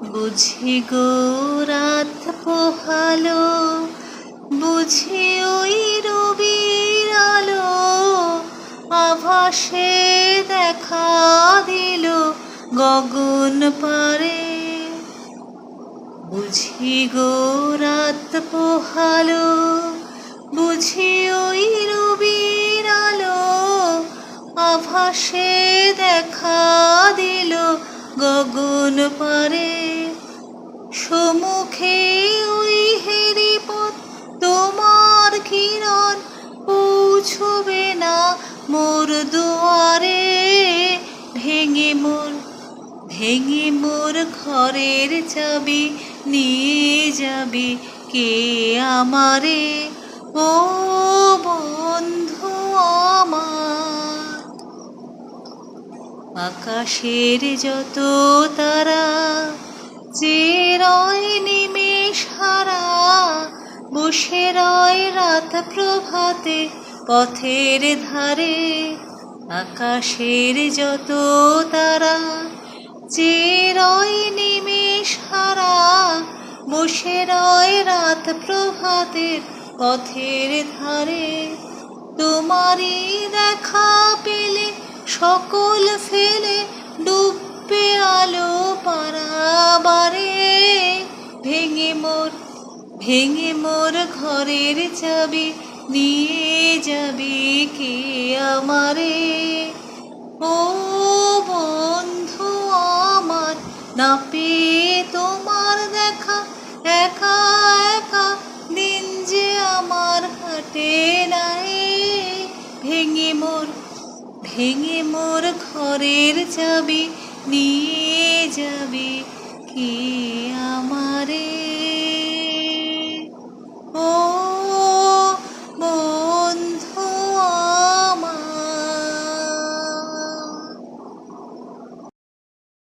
বুঝি গো রাত পোহালো, বুঝি ওই রবির আলো আভাসে দেখা দিল গগন পারে। বুঝি গো রাত পোহালো, বুঝি ওই রবির আলো আভাসে দেখা দিল গগন পারে। সম্মুখে ওই হেরি পথ, তোমার কিরণ পৌঁছবে না মোর দুয়ারে। ভেঙে মোর ঘরের চাবি নিয়ে যাবি কে আমারে, ও বন্ধু আমার। আকাশের যত তারা যে রয় নিমেষ হারা, বসে রয় রাত প্রভাতে পথের ধারে। আকাশের যত তারা যে রয় নিমেষ হারা, বসে রয় রাত প্রভাতের পথের ধারে। তোমারই দেখা পেলে সকল ফেলে ডুববে আলো পারাবারে। ভেঙে মোর ঘরের চাবি নিয়ে যাবি কে আমারে, ও বন্ধু আমার। না পেয়ে তোমার দেখা একা একা দিন যে আমার কাটে নাই। ভেঙে মোর ঘরের চাবি নিয়ে যাবি কে আমারে।